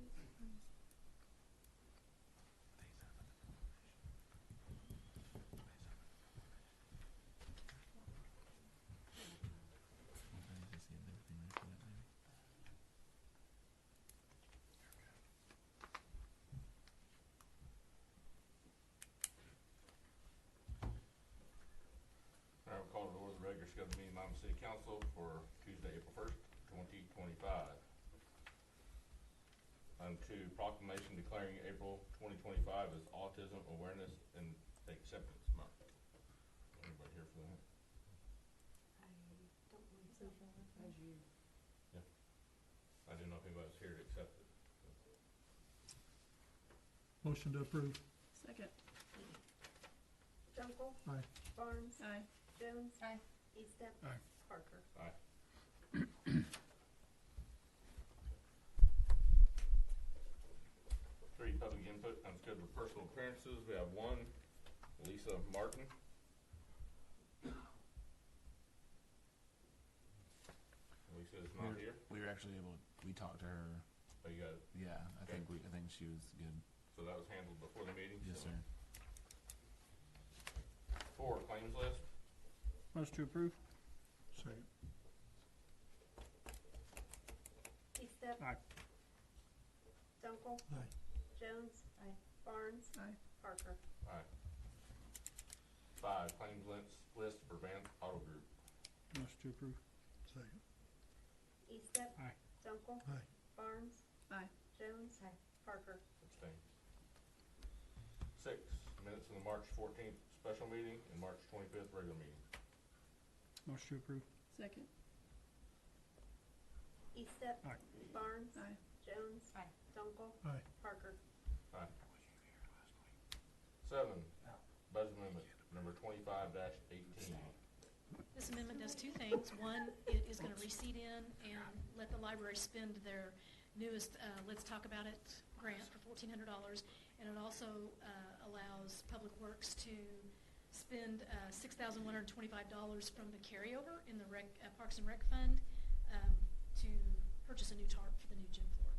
All right, we'll call to order the regular scheduled meeting of Miami City Council for Tuesday, April 1st, 2025. Item 2, proclamation declaring April 2025 as Autism Awareness and Acceptance Month. Anybody here for that? I don't believe so. As you. Yeah. I didn't know if anybody was here to accept it. Motion to approve. Second. Dunkel. Aye. Barnes. Aye. Jones. Aye. Eastep. Aye. Parker. Aye. 3, public input, unscheduled personal appearances. We have 1, Lisa Martin. Lisa is not here. We were actually able. We talked to her. Oh, you got it. Yeah, I Okay. think she was good. So that was handled before the meeting. Yes, so. sir. 4, claims list. Motion to approve. Second. Eastep. Aye. Dunkel. Aye. Jones. Aye. Barnes. Aye. Parker. Aye. 5, claims list for Van Auto Group. Motion to approve. Second. Eastep. Aye. Dunkel. Aye. Barnes. Aye. Jones. Aye. Parker. Abstain. 6, minutes from the March 14th special meeting and March 25th regular meeting. Motion to approve. Second. Eastep. Aye. Barnes. Aye. Jones. Aye. Dunkel. Aye. Parker. Aye. 7, budget amendment number 25-18. This amendment does 2 things. One, it is going to reseed in and let the library spend their newest Let's Talk About It grant for $1,400. And it also allows Public Works to spend $6,125 from the carryover in the Parks and Rec Fund to purchase a new tarp for the new gym floor.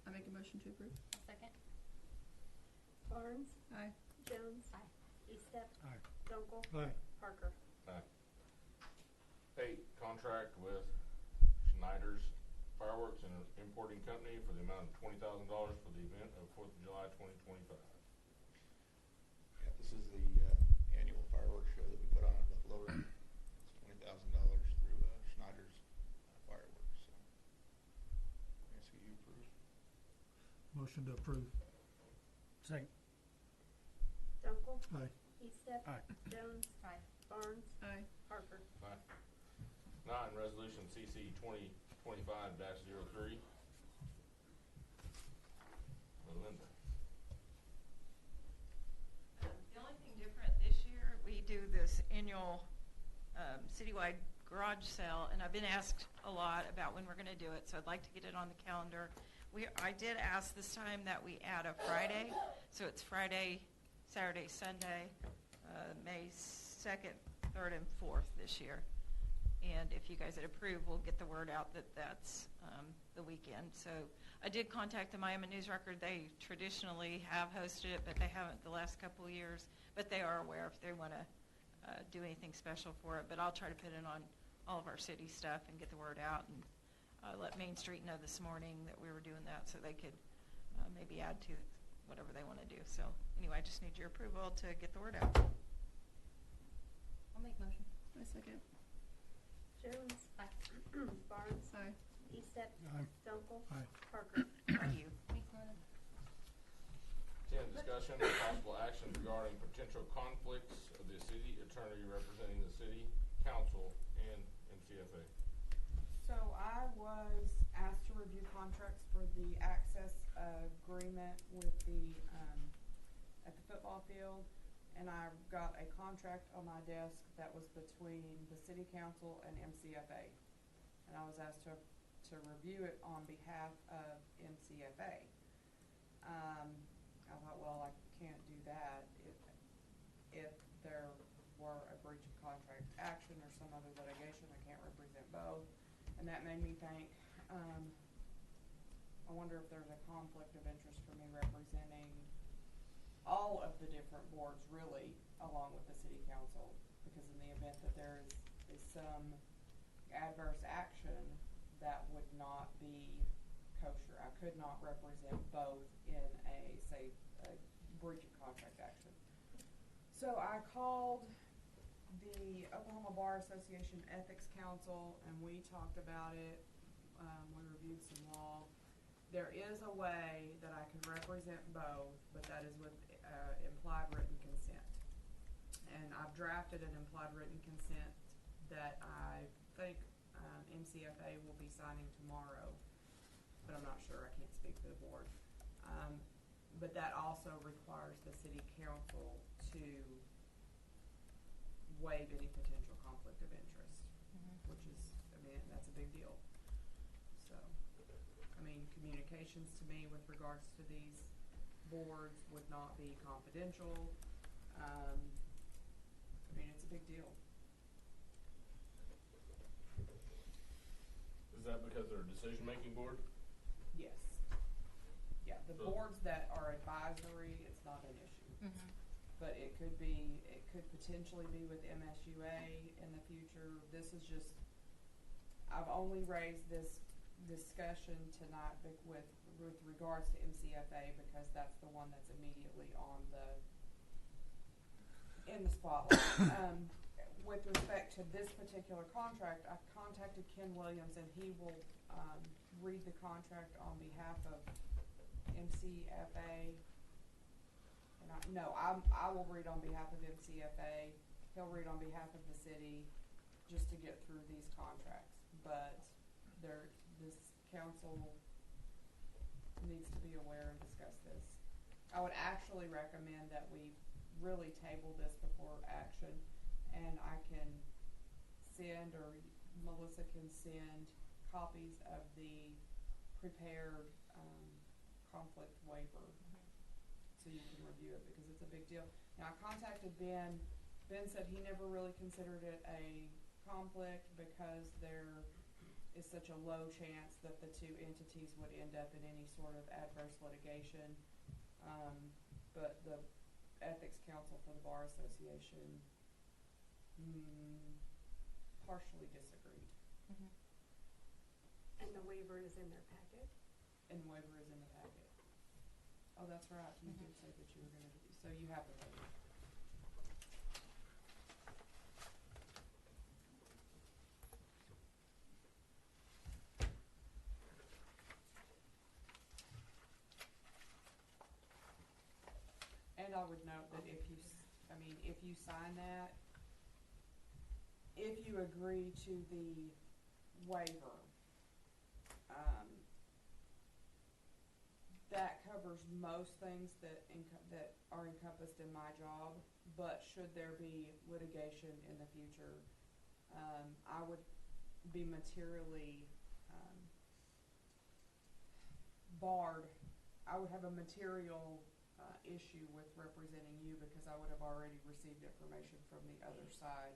I make a motion to approve. Second. Barnes. Aye. Jones. Aye. Eastep. Aye. Dunkel. Aye. Parker. Aye. 8, contract with Schneider's Fireworks and Importing Company for the amount of $20,000 for the event of 4th of July 2025. Yeah, this is the annual fireworks show that we put on at Buffalo Run. It's $20,000 through Schneider's Fireworks. So, I ask you approve. Motion to approve. Second. Dunkel. Aye. Eastep. Aye. Jones. Aye. Barnes. Aye. Parker. Aye. 9, resolution CC 2025-03. Linda. The only thing different this year, we do this annual citywide garage sale, and I've been asked a lot about when we're going to do it, so I'd like to get it on the calendar. I did ask this time that we add a Friday, so it's Friday, Saturday, Sunday, May 2nd, 3rd, and 4th this year. And if you guys had approved, we'll get the word out that that's the weekend. So I did contact the Miami News Record. They traditionally have hosted it, but they haven't the last couple of years. But they are aware if they want to do anything special for it. But I'll try to put it on all of our city stuff and get the word out. And let Main Street know this morning that we were doing that so they could maybe add to whatever they want to do. So anyway, I just need your approval to get the word out. I'll make motion. I second. Jones. Aye. Barnes. Aye. Eastep. Aye. Dunkel. Aye. Parker. Thank you. 10, discussion and possible action regarding potential conflicts of the city attorney representing the city council and MCFA. So I was asked to review contracts for the access agreement with the at the football field, and I got a contract on my desk that was between the city council and MCFA, and I was asked to review it on behalf of MCFA. I thought, well, I can't do that if there were a breach of contract action or some other litigation. I can't represent both. And that made me think, I wonder if there's a conflict of interest for me representing all of the different boards really along with the city council, because in the event that there is some adverse action that would not be kosher, I could not represent both in a, say, a breach of contract action. So I called the Oklahoma Bar Association Ethics Council and we talked about it. We reviewed some law. There is a way that I can represent both, but that is with implied written consent. And I've drafted an implied written consent that I think MCFA will be signing tomorrow, but I'm not sure. I can't speak for the board. But that also requires the city council to waive any potential conflict of interest, which is, I mean, that's a big deal. So, I mean, communications to me with regards to these boards would not be confidential. I mean, it's a big deal. Is that because they're a decision-making board? Yes. Yeah, the boards that are advisory, it's not an issue. But it could potentially be with MSUA in the future. This is just, I've only raised this discussion tonight with regards to MCFA because that's the one that's immediately in the spotlight. With respect to this particular contract, I've contacted Ken Williams and he will read the contract on behalf of MCFA. I will read on behalf of MCFA. He'll read on behalf of the city just to get through these contracts. But this council needs to be aware and discuss this. I would actually recommend that we really table this before action, and I can send, or Melissa can send, copies of the prepared conflict waiver. So you can review it because it's a big deal. Now I contacted Ben. Ben said he never really considered it a conflict because there is such a low chance that the two entities would end up in any sort of adverse litigation. But the Ethics Council for the Bar Association partially disagreed. And the waiver is in their packet. And the waiver is in the packet. Oh, that's right. You did say that you were going to do. So you have the waiver. And I would note that if you sign that, if you agree to the waiver, that covers most things that are encompassed in my job, but should there be litigation in the future, I would be materially barred. I would have a material issue with representing you because I would have already received information from the other side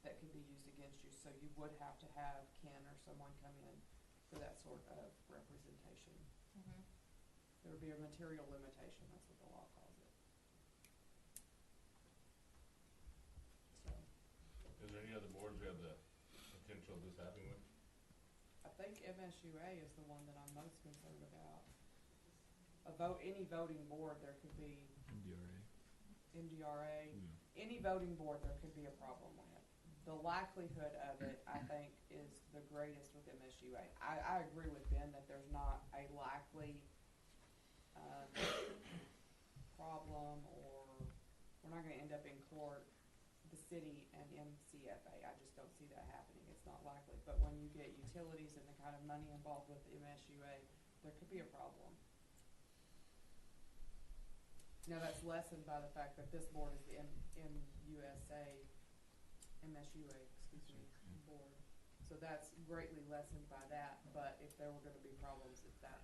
that could be used against you. So you would have to have Ken or someone come in for that sort of representation. There would be a material limitation. That's what the law calls it. So, Is there any other boards we have the potential of this happening with? I think MSUA is the one that I'm most concerned about. Any voting board, there could be NDRA. Any voting board, there could be a problem with. The likelihood of it, I think, is the greatest with MSUA. I agree with Ben that there's not a likely problem, or we're not going to end up in court, the city and MCFA. I just don't see that happening. It's not likely. But when you get utilities and the kind of money involved with MSUA, there could be a problem. Now that's lessened by the fact that this board is the MSUA board. So that's greatly lessened by that. But if there were going to be problems, it's that.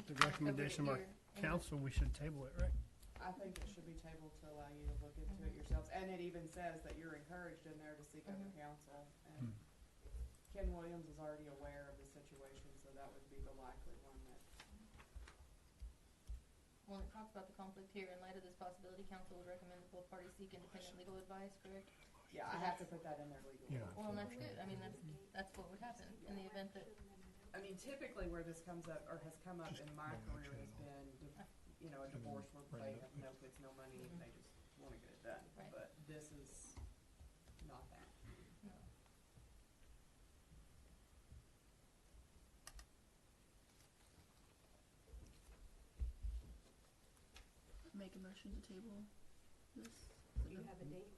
The recommendation by council, we should table it, right? I think it should be tabled to allow you to look into it yourselves, and it even says that you're encouraged in there to seek other counsel. And Ken Williams is already aware of the situation, so that would be the likely one that. Well, it talks about the conflict here. In light of this possibility, council would recommend that both parties seek independent legal advice, correct? Yeah, I have to put that in there legally. Yeah. Well, and that's good. I mean, that's what would happen in the event that, I mean, typically where this comes up, or has come up in my career, has been, a divorce where they have no kids, no money, and they just want to get it done. Right. But this is not that. no. Make a motion to table this. Do you have a date?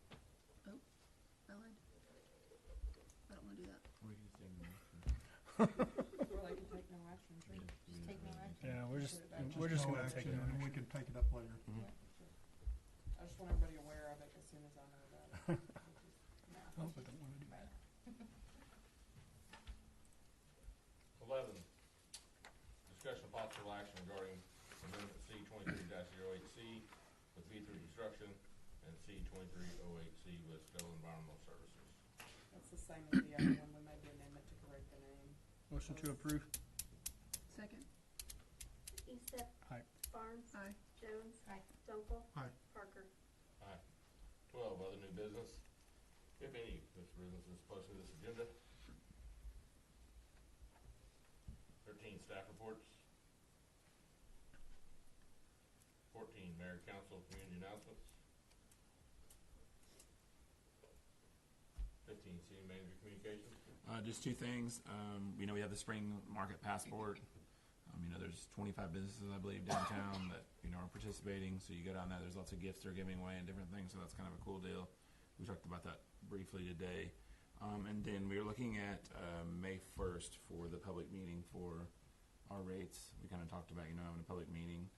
I lied. I don't wanna do that. We can just take the motion. Or they can take no action, sure. Just take no action. Yeah, we're just gonna gonna take take no it. action. We can take it up later. I just want everybody aware of it as soon as I know about it. Oh, but don't wanna do that. 11, discussion of possible action regarding amendment C 23-08C with V3 Construction and C 2308C with Stowe Environmental Services. That's the same as the other one, we made the amendment to correct the name. Motion to approve. Second. Eastep. Aye. Barnes. Aye. Jones. Aye. Dunkel. Aye. Parker. Aye. 12, other new business. If any, this business is posted to this agenda. 13, staff reports. 14, mayor, council, community announcements. 15, city manager communications. Just two things. We know we have the spring market passport. There's 25 businesses, I believe, downtown that, are participating. So you go down there, there's lots of gifts they're giving away and different things. So that's kind of a cool deal. We talked about that briefly today. And then we were looking at May 1st for the public meeting for our rates. We kind of talked about, having a public meeting.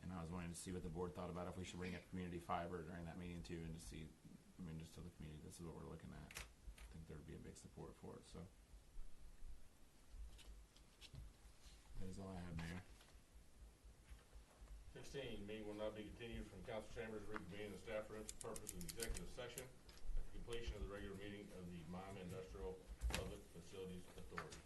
And I was wanting to see what the board thought about if we should bring up community fiber during that meeting too, and to see, just tell the community this is what we're looking at. I think there would be a big support for it, so. That is all I have, Mayor. 16, meeting will not be continued from council chambers, reconvene in the staff room for purpose of executive session at the completion of the regular meeting of the Miami Industrial Public Facilities Authority.